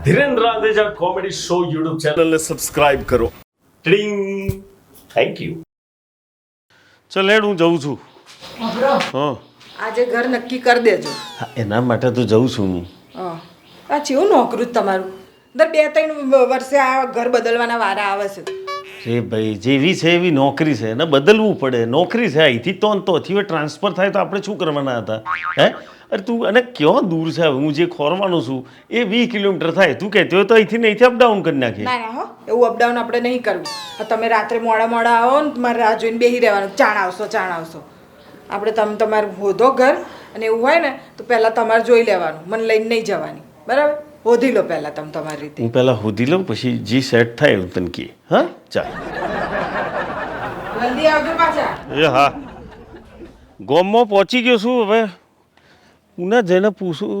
Dhiren Radheja comedy show YouTube ચેનલને subscribe કરો. ટિંગ. Thank you. ચાલ હેડ હું જઉં છું. હા આજે ઘર નક્કી કરી દેજો. હા, એના માટે તો જઉં છું હું. આ ચેવું નોકરું જ તમારું દર 2-3 વર્ષે આ ઘર બદલવાના વારા આવે છે. રે ભાઈ જેવી છે એવી નોકરી છે એને બદલવું પડે. નોકરી છે અહીંથી તોથી ટ્રાન્સફર થાય તો આપણે શું કરવાના હતા હે? અરે તું અને ક્યાં દૂર છે હું જે ખોરવાનો છું એ 20 કિલોમીટર થાય. તું કહેતી હોય તો અહીંથી ને અહીંથી અપડાઉન કરી નાખીએ. ના ના હો એવું અપડાઉન આપણે નહીં કરવું. તમે રાત્રે મોડા આવો ને તમારે રાહ જોઈને બેસી રહેવાનું ચાણ આવશો. આપણે તમારું હોધો ઘર અને એવું હોય ને તો પહેલાં તમારે જોઈ લેવાનું, મને લઈને નહીં જવાની. બરાબર? હોધી લો પહેલાં તમે તમારી રીતે. હું પહેલાં હોધી લઉં પછી જે સેટ થાય હું તને કહે. હા ચાલ જલ્દી આવજો પાછા. એ હા ગોમમાં પહોંચી ગયો છું. હવે હું ના જઈને પૂછું.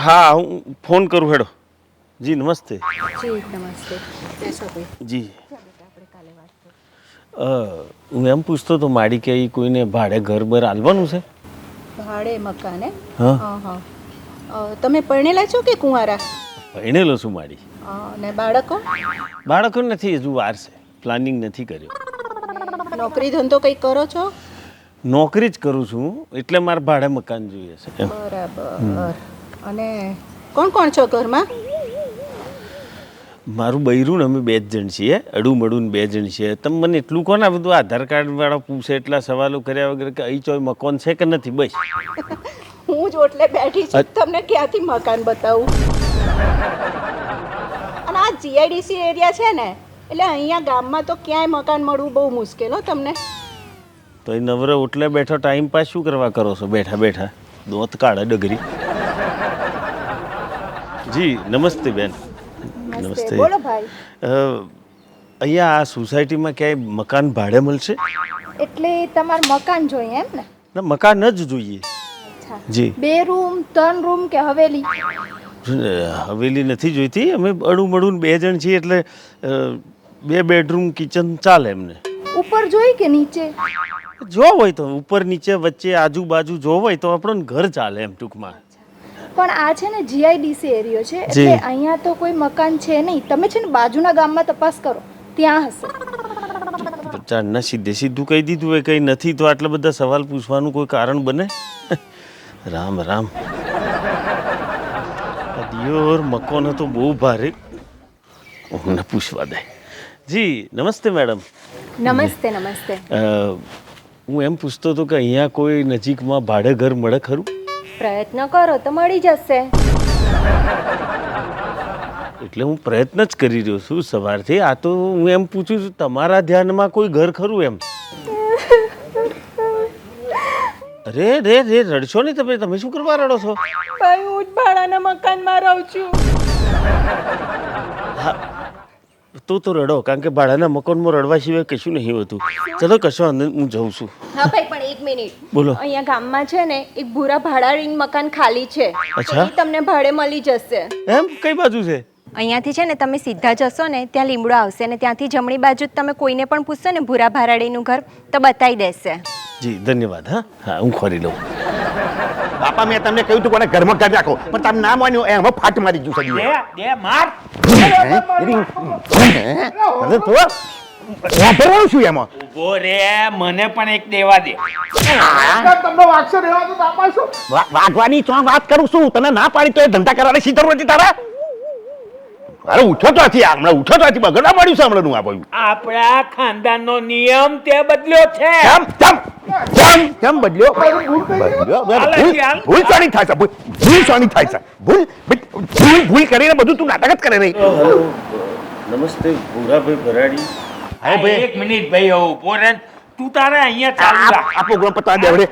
હા હું ફોન કરું. હેડો જી નમસ્તે. જી નમસ્તે. બેસો ભાઈ. જી હું એમ પૂછતો તો માડી કે કોઈને ભાડે ઘર બર આલવાનું છે? ભાડે મકાન હે? હા હા. તમે પરણેલા છો કે કુંવારા? ભણેલો છું માડી. ને બાળકો? બાળકો નથી હજુ વાર છે. પ્લાનિંગ નથી કર્યો. નોકરી ધંધો કંઈ કરો છો? નોકરી જ કરું છું એટલે મારે ભાડે મકાન જોઈએ છે. બરાબર. અને કોણ કોણ છો ઘરમાં? મારું બૈરું ને અમે 2 જ જણ છીએ. અડું 2 જણ છીએ. તમે મને એટલું કહો ને આ બધું આધાર કાર્ડ વાળા પૂછે એટલા સવાલો કર્યા વગર કે અહીં ચોય મકાન છે કે નથી બસ. હું જ ઓટલે બેઠી છું તમને ક્યાંથી મકાન બતાવું? અને આ જીઆઈડીસી એરિયા છે ને એટલે અહીંયા ગામમાં તો ક્યાંય મકાન મળવું બહુ મુશ્કેલ હો તમને. તો એ નવરે ઓટલે બેઠો ટાઈમ પાસ શું કરવા કરો છો બેઠા દોત કાઢે ડગરી. જી નમસ્તે બેન. નમસ્તે. બોલો ભાઈ. અહીંયા આ સોસાયટીમાં ક્યાંય મકાન ભાડે મળશે? એટલે તમારે મકાન જોઈએ એમ ને? ના મકાન જ જોઈએ. જી 2 રૂમ 3 રૂમ કે હવેલી? હવેલી નથી જોઈતી. અમે અડું 2 જણ છીએ એટલે 2 બેડરૂમ કિચન ચાલે એમને. ઉપર જોઈ કે નીચે? જો હોય તો ઉપર નીચે વચ્ચે આજુબાજુ જો હોય તો આપણને ઘર ચાલે એમ ટૂંકમાં. પણ આ છે ને જીઆઈડીસી એરિયો છે એટલે અહીંયા તો કોઈ મકાન છે નહીં. તમે છે ને બાજુના ગામમાં તપાસ કરો ત્યાં હશે. ચારના સીધું કહી દીધું હોય કંઈ નથી તો આટલા બધા સવાલ પૂછવાનું કોઈ કારણ બને? રામ રામ. દિયોર મકોનો તો બહુ ભારે. મને પૂછવા દે. જી નમસ્તે મેડમ. નમસ્તે. નમસ્તે. હું એમ પૂછતો હતો કે અહીંયા કોઈ નજીકમાં ભાડે ઘર મળે ખરું? પ્રયત્ન કરો તો મળી જશે. એટલે હું પ્રયત્ન જ કરી રહ્યો છું સવારથી. આ તો હું એમ પૂછું છું તમારા ધ્યાનમાં કોઈ ઘર ખરું એમ? અરે રડશો નહીં તમે શું કરવા રડો છો? ભાઈ હું જ ભાડાના મકાનમાં રહું છું. તો રડો કારણ કે ભાડાના મકાનમાં રડવા સિવાય કશું નહીં હોતું. ચલો કશો અંદર હું જઉં છું. હા ભાઈ પણ 1 મિનિટ. બોલો. અહીંયા ગામમાં છે ને એક ભૂરા ભાડાનું મકાન ખાલી છે. અચ્છા. એ તમને ભાડે મળી જશે. એમ કઈ બાજુ છે? અહીંયાથી છે ને તમે સીધા જશો ને ત્યાં લીમડો આવશે ને ત્યાંથી જમણી બાજુ તમે કોઈને પણ પૂછશો ને ભૂરા ભાડાડીનું ઘર તો બતાવી દેશે. જી ધન્યવાદ. હા હું ખોરી લઉં. બાપા મેં તમને કહ્યું તું કોને ઘરમાં કાઢી રાખો પણ તમે ના માન્યું એમાં ફાટ મારી ગયું સજી. દે માર. શું એમાં ઉભો રે મને પણ એક દેવા દે. વાગવાની તો વાત કરું છું તને ના પાડી તો એ ધંધા કરવાની સી જરૂર હતી તારા? અરે ઉઠો તો હતી હમણાં બગડવા મળ્યું છે હમણાં આ ભાઈ. આપણા ખાનદાનનો નિયમ તે બદલ્યો છે. કેમ બદલ્યો? ભૂલ શાની થાય છે? ભૂલ કરીને બધું તું નાટક જ કરે નહીં. નમસ્તે ભૂરાભાઈ ભરાડી. હા, એક મિનિટ ભાઈ ઉભો રે. તું તારે અહીંયા ચાલુ રાખ. આ પ્રોગ્રામ પતા દે હવે.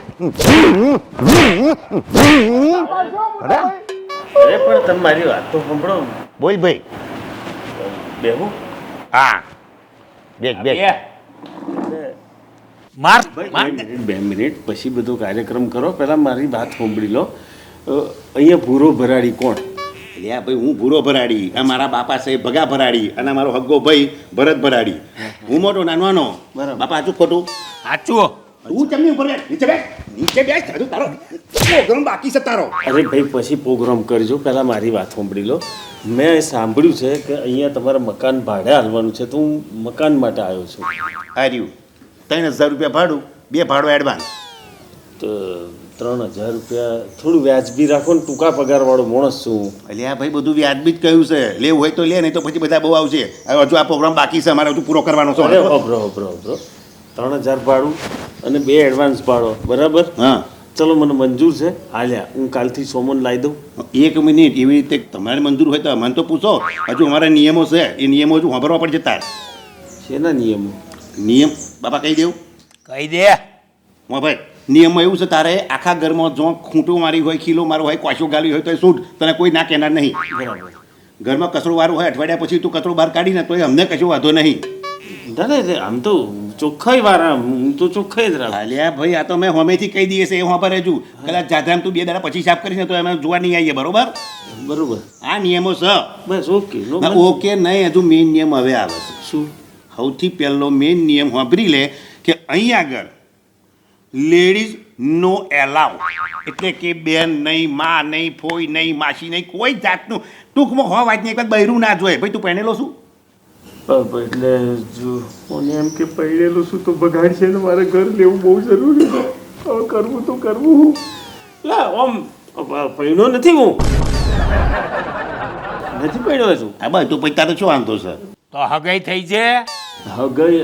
અરે પણ તમે મારી વાત તો સાંભળો. બોલ ભાઈ. બેહું? હા બે માર. 2 મિનિટ પછી બધો કાર્યક્રમ કરો. પહેલા મારી વાત સાંભળી લો. અહીંયા ભૂરો ભરાડી કોણ? લ્યા ભાઈ હું ભૂરો ભરાડી. આ મારા બાપા છે ભગા ભરાડી અને મારો હગ્ગો ભાઈ ભરત ભરાડી. હું મોટો નાનો. બરાબર. બાપા સાચું ખોટું? સાચું. તું ચમની ઉપર બેસ, નીચે બેસ હજુ તારો પ્રોગ્રામ બાકી છે તારો. અરે ભાઈ પછી પ્રોગ્રામ કરજો, પહેલાં મારી વાત સાંભળી લો. મેં સાંભળ્યું છે કે અહીંયા તમારે મકાન ભાડે હાલવાનું છે, તો હું મકાન માટે આવ્યો છું. આ રહ્યું 3,000 રૂપિયા ભાડું, 2 ભાડો એડવાન્સ. તો 3,000 રૂપિયા થોડું વ્યાજબી રાખો ને, ટૂંકા પગારવાળો માણસ છું હું. એટલે આ ભાઈ બધું વ્યાજબી જ કહ્યું છે, લેવું હોય તો લે, નહીં તો પછી બધા બહુ આવશે. હવે હજુ આ પ્રોગ્રામ બાકી છે, અમારે હજુ પૂરો કરવાનો છે. અરે અભરો 3,000 ભાડું અને 2 એડવાન્સ ભાડો, બરાબર? હા, ચલો મને મંજૂર છે, હાલ્યા હું કાલથી સોમન લાવી દઉં. 1 મિનિટ, એવી રીતે તમારે મંજૂર હોય તો મને તો પૂછો. હજુ અમારા નિયમો છે, એ નિયમો હજુ સાંભળવા પડશે તાર. શેના નિયમો? નિયમ બાપા કહી દેવું? કહી દે. હા ભાઈ, નિયમમાં એવું છે, તારે આખા ઘરમાં જો ખૂંટો મારી હોય, ખીલો મારો હોય, કોશો ગાલી હોય તો એ છૂટ, તને કોઈ ના કહેનાર નહીં. બરાબર. ઘરમાં કચરો વાળો હોય, અઠવાડિયા પછી તું કચરો બહાર કાઢીને તો અમને કશો વાંધો નહીં. દાદા આમ તો ચોખ્ખાઈ વાળા, હું તો ચોખ્ખાઈ જ રાખું. હાલ્યા ભાઈ, આ તો મેં હોમેથી કહી દઈએ છે, એ હું પર હજુ કદાચ જાધામ તું 2 દાડા પછી સાફ કરીશ ને તો એમાં જોવા નહીં આવીએ, બરોબર? બરોબર, આ નિયમો છે. બસ ઓકે. ના, ઓકે નહીં, હજુ મેઇન નિયમ હવે આવે છે. શું? સૌથી પહેલો મેઇન નિયમ સાંભળી લે કે અહીં આગળ લેડીઝ નો એલાવ, એટલે કે બેન નહીં, માં નહીં, ફોઈ નહીં, માસી નહીં, કોઈ જાતનું ટૂંકમાં હો વાત નહીં, એક વાર બૈરું ના જોઈએ. ભાઈ તું પહેરેલો શું? એટલે જો મને એમ કે પૈડેલું શું તો બગાડ છે ને, મારે ઘર લેવું બહુ જરૂરી છે. હવે કરવું તો કરવું. આમ પૈણો નથી, હું નથી પૈણો છું. હા ભાઈ, તું પૈતા તો શું વાંધો છે? તો હગાઈ થઈ છે, હગાઈ?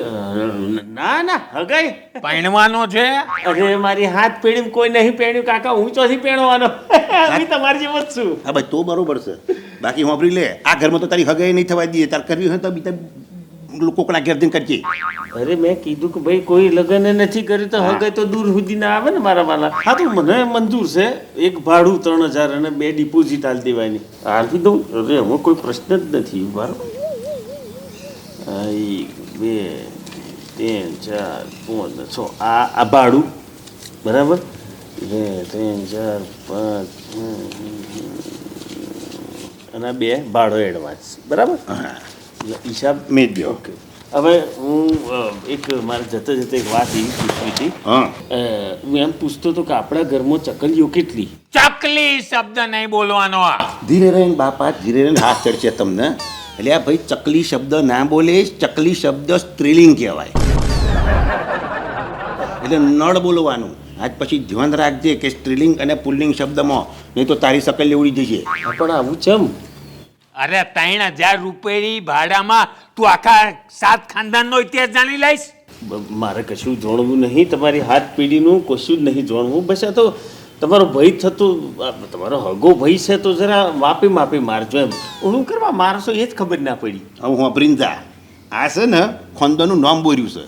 ના હગાઈ પૈણવાનો છે. અરે મારી હાથ પેઢી કોઈ નહીં પેણ્યું કાકા, હું ચોથી પેણવાનો. હું તમારી જેમ જ છું. હા ભાઈ, તો બરોબર છે. બાકી સાંભળી લે, આ ઘરમાં તો તારી હગાઈ નહીં થવા દઈએ. તાર કરવી હોય તો બીજા લોકોના ઘેર જઈને કરજે. અરે મેં કીધું કે ભાઈ કોઈ લગ્ન નથી કર્યું તો હગાઈ તો દૂર સુધી ના આવે ને મારા વાલા. હા તો મને મંજૂર છે, 1 ભાડું 3,000 અને 2 ડિપોઝિટ હાલ દેવાની. હાલથી દઉં, અરે એમાં કોઈ પ્રશ્ન જ નથી. બરાબર, 1 2 3 4 5 6 આ ભાડું, બરાબર? 2 3 4 5 અને 2 ભાડો એડવાન્સ, બરાબર? એટલે હિસાબ મેં જ દો. ઓકે. હવે હું એક મારે જતા જતા એક વાત એવી પૂછવી હતી. હા, હું એમ પૂછતો હતો કે આપણા ઘરમાં ચકલીઓ કેટલી? ચકલી શબ્દ નહીં બોલવાનો. ધીરે રહીને બાપા, ધીરે રહીને હાથ ચડશે તમને. એટલે આ ભાઈ ચકલી શબ્દ ના બોલે, ચકલી શબ્દ સ્ત્રીલિંગ કહેવાય. એટલે નળ બોલવાનું. આજ પછી ધ્યાન રાખજે કે સ્ત્રીલિંગ અને પુલ્લિંગ શબ્દમાં, નહીં તો તારી શકલ ઉડી જશે. પણ આવું ચમ? અરે 3,000 રૂપિયાની ભાડામાં તું આખા 7 ખાનદાનનો ઇતિહાસ જાણી લઈશ. મારે કશું જાણવું નહીં, તમારી હાથ પેઢીનું કશું જ નહીં જાણવું. બસ આ તો તમારો ભય થતો, તમારો હગો ભય છે તો જરા માપી મારજો. એમ હું કરવા મારશો એ જ ખબર ના પડી. હવે હું પ્રિન્સા, આ છે ને ખોંદાનું નામ બોર્યું છે.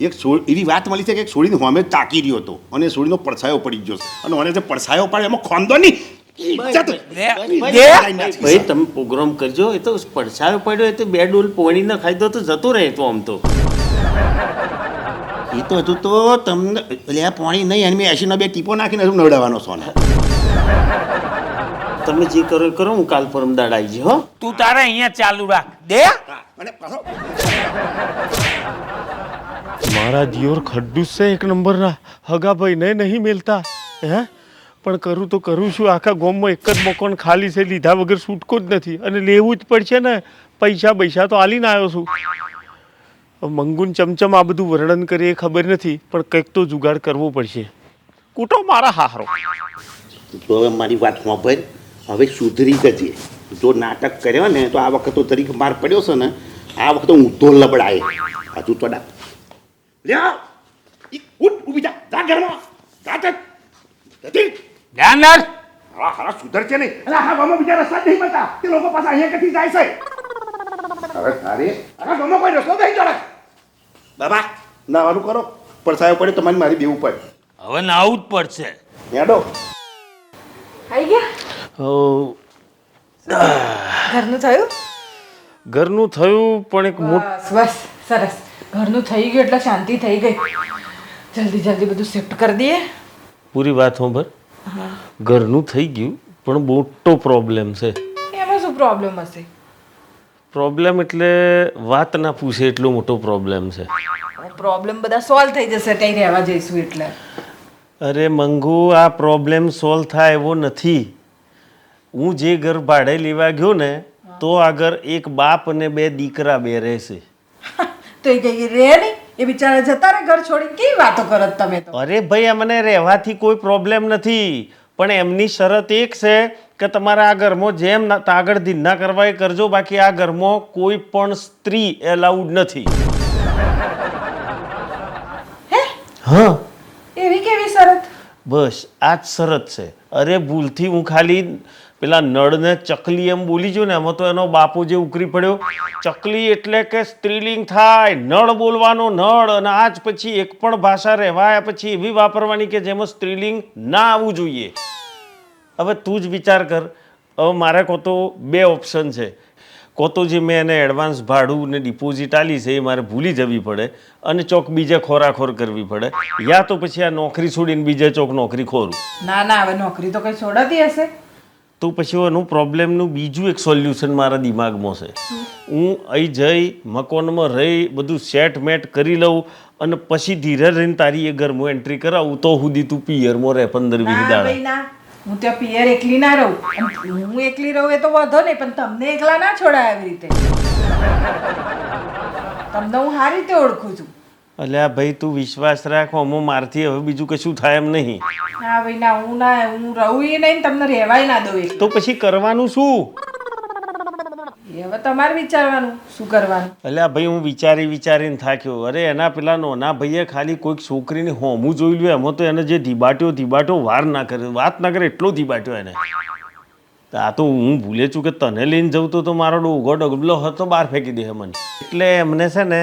એક એવી વાત મળી છે કે એક છોડીને હોમે તાકી રહ્યો હતો અને એ છોડીનો પડછાયો પડી ગયો છે. અને મને જે પડછાયો પડે એમાં ખોંદોની ભાઈ તમે પ્રોગ્રામ કરજો. એ તો પડછાયો પડ્યો એ તો 2 ડોલ પોણી ના ખાઈ દો તો જતો રહે. તો આમ તો એ તો હજુ તો તમને એટલે આ પાણી નહીં, અને મેં 80 2 ટીપો નાખીને હજુ નવડાવવાનો છો ને. તમે જે કરો એ કરો, હું કાલ પરમ દાડ આવી જઈ. હો, તું તારે અહીંયા ચાલુ રાખ દે. અને પાછો મારા દિયોર ખડ્ડુસ છે એક નંબરના. હગા ભાઈને નહીં મેલતા. હે પણ કરું તો કરું છું. આખા ગામમાં એક જ મકાન ખાલી છે, લીધા વગર છૂટકો જ નથી અને લેવું જ પડશે ને. પૈસા તો આલીને આવ્યો છું. મંગુન ચમચમ આ બધું વર્ણન કરે એ ખબર નથી, પણ કંઈક તો જુગાડ કરવો પડશે. કૂટો મારા હારો. તો હવે મારી વાત સાંભળ, હવે સુધરી જજે. જો નાટક કર્યો ને તો આ વખત તો તરીકે માર પડ્યો છે ને, આ વખતે ઊંધો લબડાય. હજુ તો ઊભી જા, જા ઘરમાં જા. ધ્યાન રાખ. હારા સુધરશે નહીં. અરે હા, ગામમાં બીજા રસ્તા જ નહીં મળતા. તે લોકો પાસે અહીંયા કથી જાય છે. હવે તારે આખા ગામમાં કોઈ રસ્તો નહીં ચડે. બાબા નાવાનું કરો, પડછાયો પડે તમારી મારી બેવું પડે. હવે નાવું જ પડશે. હેડો. આવી ગયા? ઘરનું થયું? ઘરનું થયું પણ એક બસ બસ, સરસ. ઘરનું થઈ ગયું એટલે શાંતિ થઈ ગઈ. જલ્દી બધું શિફ્ટ કરી દઈએ. પૂરી વાત સાંભળ. ઘરનું થઈ ગયું પણ મોટો પ્રોબ્લેમ છે. એમાં શું પ્રોબ્લેમ હશે? પ્રોબ્લેમ એટલે વાત ના પૂછે એટલો મોટો પ્રોબ્લેમ છે. પ્રોબ્લેમ બધા સોલ્વ થઈ જશે ત્યાં રહેવા જઈશું એટલે. અરે મંગુ, આ પ્રોબ્લેમ સોલ્વ થાય એવો નથી. હું જે ઘર ભાડે લેવા ગયો ને તો આગળ એક બાપ અને 2 દીકરા બે રહેશે. તો એ કઈ રહે નહીં, એ બિચારા જતા રહે ઘર છોડીને. કેવી વાતો કરો છો તમે તો? અરે ભાઈ, અમને રહેવાથી કોઈ પ્રોબ્લેમ નથી, પણ એમની શરત એક છે કે તમારા આ ઘરમાં જેમ આગળ ધીના કરવા એ કરજો, બાકી આ ઘરમાં કોઈ પણ સ્ત્રી એલાઉડ નથી. હા, એવી કેવી શરત? બસ આ જ શરત છે. અરે ભૂલથી હું ખાલી પેલા નળને ચકલી એમ બોલી ગયો ને, એમાં તો એનો બાપુ જે ઉકરી પડ્યો. ચકલી એટલે કે સ્ત્રીલિંગ થાય, નળ બોલવાનો નળ. અને આજ પછી એક પણ ભાષા રહેવાયા પછી એવી વાપરવાની કે જેમાં સ્ત્રીલિંગ ના આવવું જોઈએ. હવે તું જ વિચાર કર. હવે મારે કહો તો 2 ઓપ્શન છે. કહો તો જે મેં એને એડવાન્સ ભાડું ને ડિપોઝિટ આલી છે એ મારે ભૂલી જવી પડે અને ચોક બીજે ખોરાખોર કરવી પડે, યા તો પછી આ નોકરી છોડીને બીજે ચોક નોકરી ખોરું. ના ના, હવે નોકરી તો કઈ છોડાતી હશે. તો પછી એનું પ્રોબ્લેમનું બીજું એક સોલ્યુશન મારા દિમાગમાં છે. હું અહીં જઈ મકાનમાં રહી બધું સેટ મેટ કરી લઉં અને પછી ધીરે રહીને તારી એ ઘરમાં એન્ટ્રી કરાવું તો સુધી તું પિયરમાં રહે 15-20 ના દાડા. ભાઈ ના, હું ત્યાં પિયર એકલી ના રહું. હું એકલી રહું એ તો વાંધો નહીં, પણ તમને એકલા ના છોડાય આવી રીતે. તમને હું સારી રીતે ઓળખું છું. અલ્યા ભાઈ, તું વિશ્વાસ રાખ, હું મારથી હવે બીજું કશું થાય એમ નહીં. ના ભાઈ ના, હું રહું એ નહીં, તમને રહેવાય ના દઉં એકલું. તો પછી કરવાનું શું? એ હવે તમારે વિચારવાનું શું કરવાનું. અલ્યા ભાઈ, હું વિચારીને થાક્યો. અરે એના પેલા નાના ભાઈએ ખાલી કોઈક છોકરીને હોમું જોઈ લ્યું, એમાં તો એને જે ધીબાટ્યો વાત ના કરે એટલો ધીબાટ્યો એને. આ તો હું ભૂલે છું કે તને લઈને જવું તો મારો ડોગો ડગલો હતો બહાર ફેંકી દે મને. એટલે એમને છે ને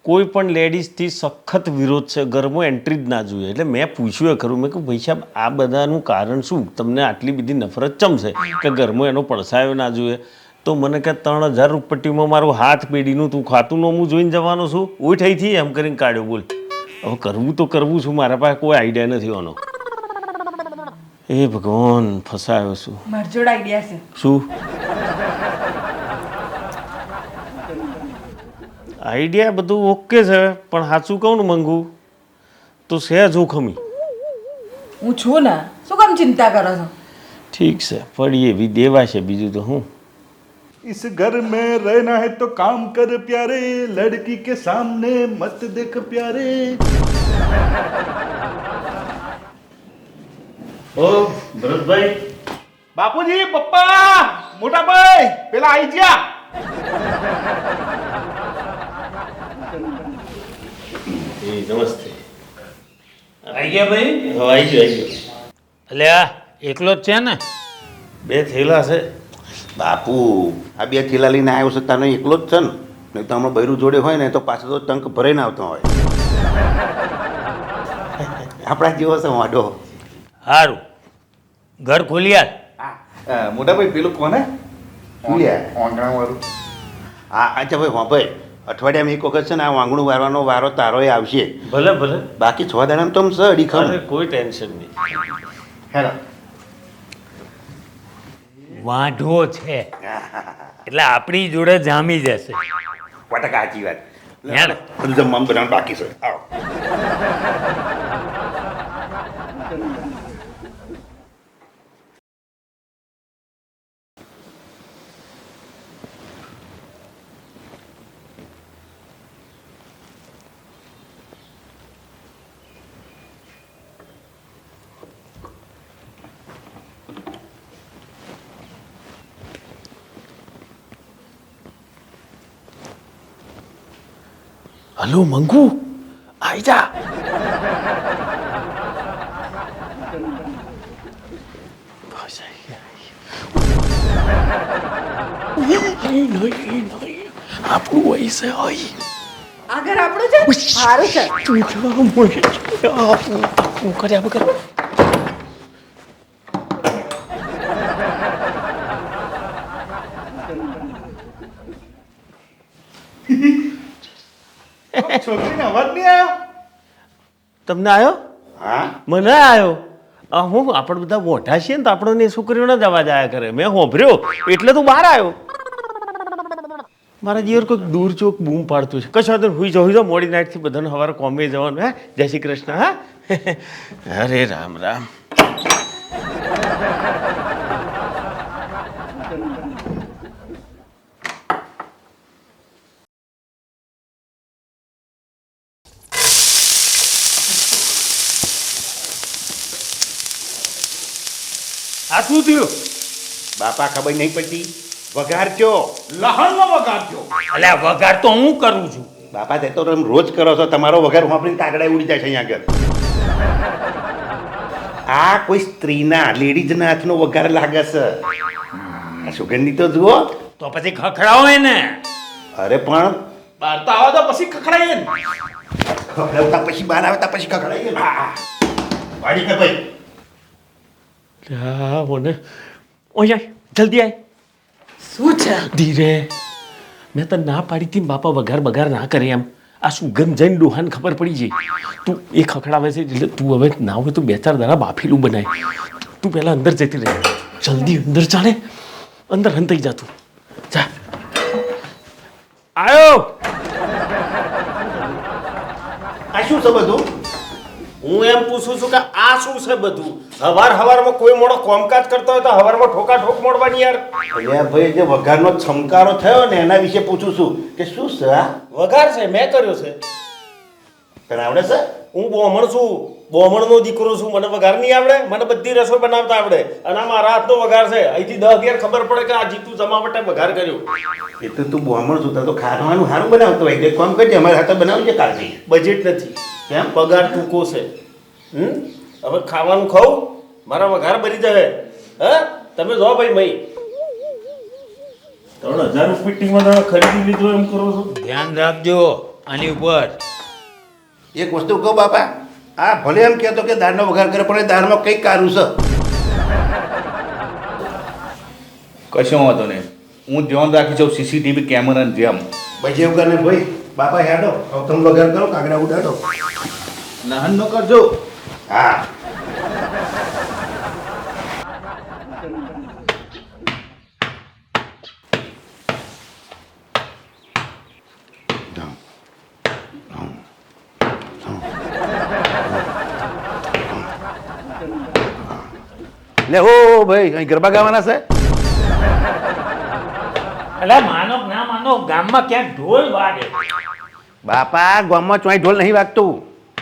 કોઈ પણ લેડીઝથી સખત વિરોધ છે, ઘરમાં એન્ટ્રી જ ના જોઈએ. એટલે મેં પૂછ્યું એ ખરું, મેં કહ્યું ભાઈ સાહેબ, આ બધાનું કારણ શું? તમને આટલી બધી નફરત ચમ છે કે ઘરમાં એનો પડછાયો ના જોઈએ? તો મને કે 3000 રૂપિયામાં મારું હાથ પેઢીનું તું ખાતું નોમું જોઈને જવાનો છું. ઓય થઈથી એમ કરીને કાઢ્યો. બોલ, હવે કરવું તો કરવું છું, મારા પાસે કોઈ આઈડિયા નથી આનો. એ ભગવાન, ફસાયો છું. મારી જોડે આઈડિયા છે. શું આઈડિયા? બધું ઓકે છે, પણ સાચું કહું ને મંગુ તો છે જોખમી. હું છું ને, શું કામ ચિંતા કરો છો? ઠીક છે, પડીએ એવી દેવા છે, બીજું તો હું. इस घर में रहना है तो काम कर प्यारे, लड़की के सामने मत देख प्यारे. ઓ ભરતભાઈ, બાપુજી, પપ્પા, મોટા ભાઈ, પેલા આઈ ગયા. નમસ્તે. આવી ગયા ભાઈ? હવે આવી ગયો. એટલે આ એકલો જ છે ને? 2 થેલા છે. બાપુ, આ 2 થેલા લઈને આવ્યો છે, તને એકલો જ છે ને? નહીં તો હમણાં બૈરું જોડે હોય ને તો પાછો તો ટંક ભરાઈને આવતો હોય. આપણા જેવો છે વાડો. સારું, ઘર ખોલી આલ. મોટા ભાઈ, પેલું કોને? વાળું. હા, અચ્છા ભાઈ, હા ભાઈ, અઠવાડિયામાં એક વખત છે ને આ વાંગણું વારવાનો વારો તારોય આવશે. ભલે ભલે, બાકી 6 દાડામાં તો આમ અડીખમ. અરે કોઈ ટેન્શન નહીં. હેલો. વાંઢો છે એટલે આપણી જોડે જામી જશે. વટકા સાચી વાત. હેડ. બધું જમવાનું બનાવવાનું બાકી છે. આવો. હલો મંગુ, આઈ જા. બસ આઈ ગયા. આપણું હોય છે હોય. આગળ આપણું છે, સારું છે. કર્યા વગર છોકરીને અવાજ નહીં આવ્યો? તમને આવ્યો? હા, મને આવ્યો. હું આપણે બધા મોઢા છીએ ને તો આપણને છોકરીઓના જ અવાજ આવ્યા કરે. મેં હોભર્યો એટલે તું બહાર આવ્યો. મારા જીવર કોઈક દૂર ચોક બૂમ પાડતું છે. કશો વાંધો નહીં, હુઈ જાઓ મોડી નાઇટથી બધાને સવારે કોમે જવાનું. હે, જય શ્રી કૃષ્ણ. હા, અરે રામ રામ. આ શું થયું? બાપા ખબર નહીં પડતી વઘાર કયો લહણનો વઘાર કયો. અલ્યા વઘાર તો હું કરું છું. બાપા તે તો તમે રોજ કરો છો તમારો વઘાર વાપરીને કાગડા ઉડી જાય છે અહીંયા આગળ આ કોઈ સ્ત્રીના લેડીઝના હાથનો વઘાર લાગે છે આ સુગંધી તો જુઓ તો પછી ખખડાવો એને. અરે પણ બહાર તો આવા તો પછી ખખડાઈએ ને. ખખડાવતા પછી બહાર આવતા પછી ખખડાઈએ ને. વાડી કર ભાઈ હા બોને ઓય જલ્દી આય. શું છે? ધીરે. મેં તને ના પાડી હતી બાપા વઘાર બગાર ના કરે એમ. આ સુગંધ જઈને ડોહાને ખબર પડી જાય. તું એ ખખડાવે છે એટલે તું હવે ના હોય તો 2-4 દાડા બાફેલું બનાય. તું પહેલા અંદર જતી રહે. જલ્દી અંદર ચાલે. અંદર હંતાઈ જા તું. જા. આયો. આ શું છે બધું હું એમ પૂછું છું કે આ શું છે બધું? હવારમાં કોઈ મોડો કોમકાજ કરતો હોય તો હવારમાં ઠોકા ઠોક મોડવાની યાર. અલ્યા ભાઈ જે વઘારનો છમકારો થયો ને એના વિશે પૂછું છું કે શું છે આ વઘાર છે મેં કર્યો છે. તને આવડે છે હું બોમણ છું, બોમણનો દીકરો છું. મને વઘાર નહીં આવડે? મને બધી રસોઈ બનાવતા આવડે. અને આ મારા હાથનો વઘાર છે. અહીંથી 10-11 ખબર પડે કે આ જીતુ જમાવટે વઘાર કર્યો. એ તો તું બ્રાહ્મણ છું તો ખાવાનું સારું બનાવતો હોય કે કામ કરજે અમારા હાથે બનાવજે કાલથી બજેટ નથી. કેમ પગાર ટૂંકો છે. હવે ખાવાનું ખાવું, મારા વઘાર બની જાય. હા, તમે જો ભાઈ મઈ 3000 રૂપિયા તમે ખરીદી લીધો એમ કરો છો. ધ્યાન રાખજો આની ઉપર. એક વસ્તુ કહું બાપા આ ભલે એમ કહેતો કે દાળનો વઘાર કરે પણ એ દાળમાં કંઈક કારું છે કશો વાંધો નહીં, હું ધ્યાન રાખી જાઉં સીસીટીવી કેમેરાની જેમ. ભાઈ જેવું કરે ભાઈ બાપા હેડો હવે તમે વઘાર કરો કાગડા ઉડાડો લહન નો કરજો. હા લે હો ભાઈ અહીં ગરબા ગાવાના છે અલ્યા માનો કે ના માનો ગામમાં ક્યાંક ઢોલ વાગે. બાપા ગામમાં ચોઈ ઢોલ નહીં વાગતું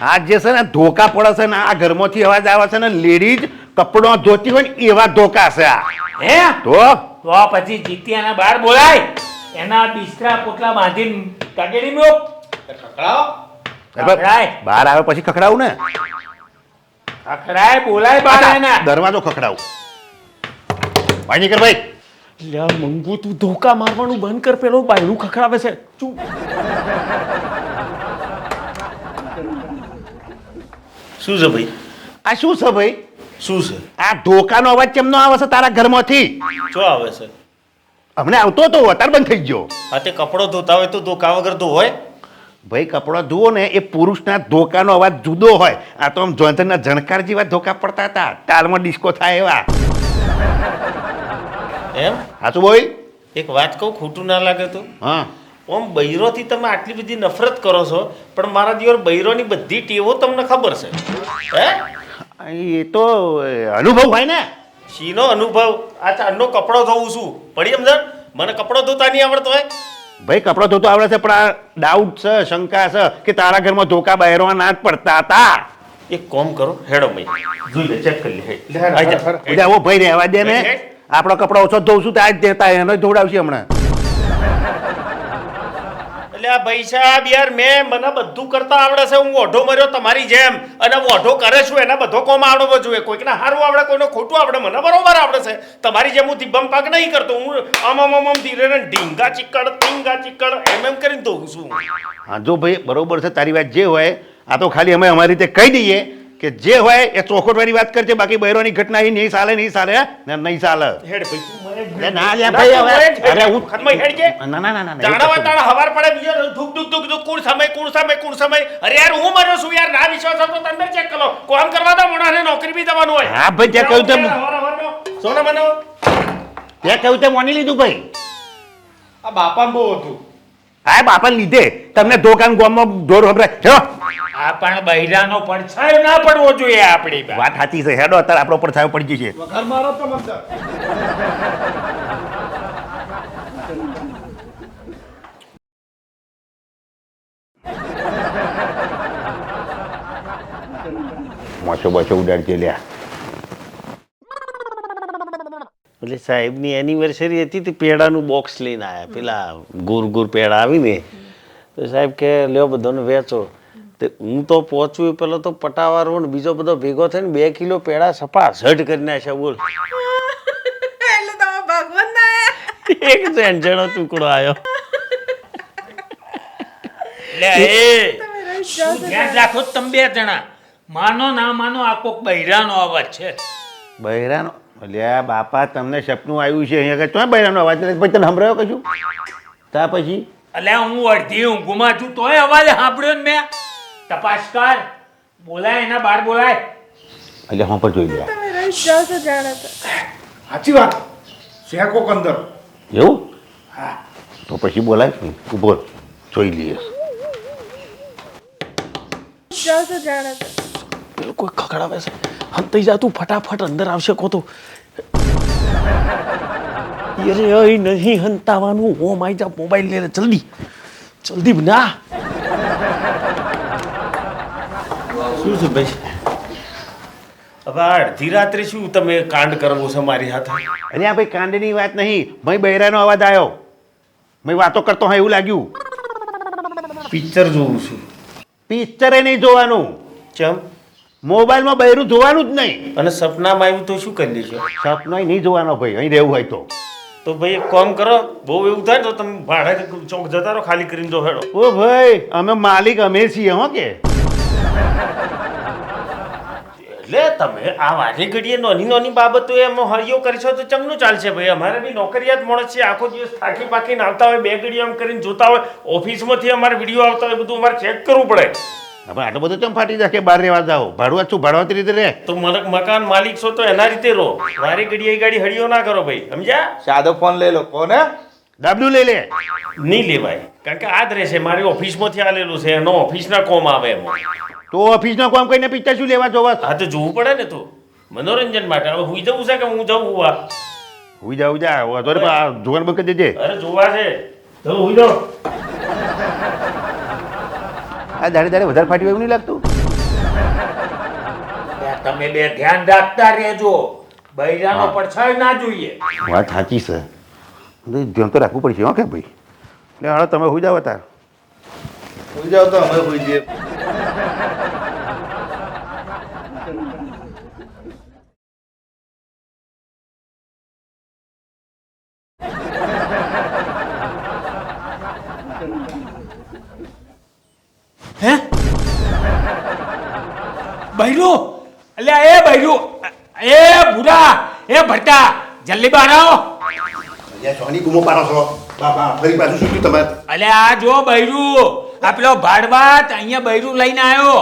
આ જે છે ને ધોકા પડે છે ને આ ઘરમાંથી અવાજ આવે છે ને લેડીઝ કપડો ધોતી હોય ને એવા ધોકા છે આ હે તો તો પછી જીતિયાના બાર બોલાય એના બિસ્તરા પોટલા બાંધીને તગેડી મ્યો. ખખડાય. બહાર આવે પછી ખખડાવું ને ખખડાય બોલાય બાર એના. દરવાજો ખખડાવું ભાઈ નીકળ ભાઈ લ્યા મંગુ તું ધોકા મારવાનું બંધ કર. પેલો બાયણું ખખડાવે છે. ચૂપ. શું છે ભાઈ? આ શું છે ભાઈ શું છે? આ ધોકાનો અવાજ કેમનો આવે છે તારા ઘરમાંથી શું આવે છે? હમણાં આવતો હતો અત્યારે બંધ થઈ ગયો આ તે કપડો ધોતા હોય તો ધોકા વગર તો હોય. ભાઈ કપડો ધુઓ ને એ પુરુષના ધોકાનો અવાજ જુદો હોય આ તો આમ જોઈન્ટરના જણકાર જેવા ધોકા પડતા હતા તાલમાં ડિસ્કો થાય એવા એમ? સાચું બોલ એક વાત કહું, ખોટું ના લાગે તો? હા ઓમ બૈરોથી તમે આટલી બધી નફરત કરો છો પણ મારા જીવન બૈરોની બધી ટેવો તમને ખબર છે. હે, એ તો અનુભવ હોય ને શીનો અનુભવ? આ ચાંદનો કપડો ધોઉં છું પડી સમજણ? મને કપડો ધોતા નહીં આવડતો હોય? ભાઈ કપડો ધોતો આવડે છે પણ આ ડાઉટ છે શંકા છે કે તારા ઘરમાં ધોકા બહેરવા ના જ પડતા હતા એક કોમ કરો, હેડો મઈ જોઈ લે, ચેક કરી લે. આઈ જા. એટલે આવો ભાઈ રહેવા દે ને આપણો કપડો ઓછો ધોઉં છું તો આજ દેતા એનો જ ધોવડાવશે હમણાં એટલે આ ભાઈ સાહેબ યાર મને બધું કરતા આવડે છે. હું ઓઢો મર્યો તમારી જેમ અને ઓઢો કરે છું એના બધો કોમ આવડવો જોઈએ. કોઈકને સારું આવડે કોઈને ખોટું આવડે. મને બરોબર આવડે છે. તમારી જેમ હું ધીબમ પાક નહીં કરતો. હું આમ ધીરે ઢીંગા ચીકડ એમ કરીને ધોઉં છું. હા જો ભાઈ બરોબર છે તારી વાત જે હોય આ તો ખાલી અમે અમારી રીતે કહી દઈએ કે જે હોય એ ચોખવટવાળી વાત કરજે બાકી બૈરોની ઘટના એ નહીં ચાલે ને નહીં ચાલે હેડ ભાઈ તું મને અરે ના લે ભાઈ હવે અરે હું ખતમઈ હેડ કે ના ના ના ના જાણવા તાણા હવાર પડે બીજો ધુક કોણ સમય અરે યાર હું મર્યો છું યાર. ના વિશ્વાસ હતો તો અંદર ચેક કરો. કોમ કરવા દો મોણાને નોકરી બી દેવાનું હોય. હા ભાઈ ત્યાં કહ્યું તેમ સોના મનો ત્યાં કહ્યું તેમ માની લીધું ભાઈ આ બાપાને બહુ હતું. હા બાપાને લીધે તમને ધોકાન ગોમમાં ઢોર વપરાય હેડો. આ પણ બૈરાનો પડછાયો ના પડવો જોઈએ આપણી પાસે. વાત સાચી છે હેડો અત્યારે આપણો પર છાયો પડી જશે. વઘાર મારો તો મતલબ. મોછો બોછો ઉડાડજે લ્યા. એટલે સાહેબની એનિવર્સરી હતી તે પેડાનું બોક્સ લઈને આવ્યા પેલા ગોર ગોર પેડા આવીને તો સાહેબ કે લ્યો બધાને વેચો તે હું તો પહોંચું એ પેલો તો પટાવાળો ને બીજો બધો ભેગો થઈને 2 કિલો પેડા સપા ઝટ કરી નાખ્યા બોલ. એટલે તમે ભગવાન ના એક સેન્ટનો ટુકડો આવ્યો. એટલે એ શું ધ્યાન રાખો તમે બે જણા. માનો ના માનો આ કોક બૈરાનો અવાજ છે. બૈરાનો અલ્યા બાપા તમને સપનું આવ્યું છે અહીંયા તો બૈરાનો અવાજ નથી પછી તને સંભળાયો કશું તા પછી અલ્યા હું અડધી ઊંઘમાં છું તોય અવાજ સાંભળ્યો ને મેં. તપાસ કર. બોલાય એના બહાર બોલાય. અલ્યા હું પર જોઈ લે. તમે રહી જાઓ તો જાણો. સાચી વાત છે કોક અંદર. એવું તો પછી બોલાય ઉભો જોઈ લઈએ. જાઓ તો જાણો. પેલો કોઈ ખખડાવે છે હંતાઈ જા તું ફટાફટ અંદર આવશે કો તો અરે અય નહીં હંતાવાનું ઓમ આઈ જા મોબાઈલ લે જલ્દી જલ્દી બના શું છે ભાઈ હવે આ અડધી રાત્રે શું તમે કાંડ કરવો છે મારી હાથે અરે આ ભાઈ કાંડની વાત નહીં ભાઈ બૈરાનો અવાજ આવ્યો મેં વાતો કરતો હા એવું લાગ્યું. પિક્ચર જોઉં છું પિક્ચરે નહીં જોવાનું ચમ મોબાઈલમાં બૈરું જોવાનું જ નહીં. અને સપનામાં આવ્યું તો શું કરી લેશો સપનો નહીં જોવાનો ભાઈ અહીં રહેવું હોય તો ભાઈ એક કામ કરો બહુ એવું થાય તો તમે ભાડે ચોક જતા રહો ખાલી કરીને જો હેડો. ઓ ભાઈ અમે માલિક અમે છીએ હો કે એટલે તમે આ વાલી ઘડીએ નાની નાની બાબતો એમાં હળિયો કરશો તો ચમનું ચાલશે ભાઈ. અમારે બી નોકરિયાત માણસ છે આખો દિવસ થાકી પાકીને આવતા હોય 2 ઘડી આમ કરીને જોતા હોય ઓફિસમાંથી અમારે વિડીયો આવતા હોય બધું અમારે ચેક કરવું પડે. આપણે આટલો બધો ચમ ફાટી જાય કે બહાર રહેવા જાઓ ભાડું શું ભાડવાતી રીતે રહે. તો મકાન માલિક છો તો એના રીતે રહો. વારી ઘડીએ ગાડી હળિયો ના કરો ભાઈ સમજ્યા. સાદો ફોન લઈ લો કોને. ડાબલું લઈ લે. નહીં લેવાય કારણ કે આ જ રહેશે મારી ઓફિસમાંથી આલેલું છે એનો ઓફિસના કોમ આવે એમાં. તો ઓફિસનો કામ કરીને પિક્ચર શું લેવા જોવા. હા તો જોવું પડે ને તો મનોરંજન માટે. હવે હુઈ જવું છે કે હું જવું આ હુઈ જા જોવાનું બંધ કરી દેજે. અરે જોવા છે તો હુઈ જાઓ. આ દાડે દાડે વધારે ફાટી એવું નહીં લાગતું. તમે બે ધ્યાન રાખતા રહેજો. બૈરાનો પડછાયો ના જોઈએ. વાત સાચી છે ધ્યાન તો રાખવું પડશે હો કે ભાઈ. એટલે હાલો તમે હુઈ જાઓ તાર. હોઈ જાવ તો અમે હોઈ જઈએ. હે બૈરું અલ્યા એ બૈરું એ ભૂરા એ ભટ્ટા જલ્દી બહાર આવો. સોની ગુમો પાડો છો બાપા ફરી પાછું શું તમારે. અલ્યા આ જો બૈરું આ પેલો ભાડવાત અહીંયા બૈરું લઈને આવ્યો.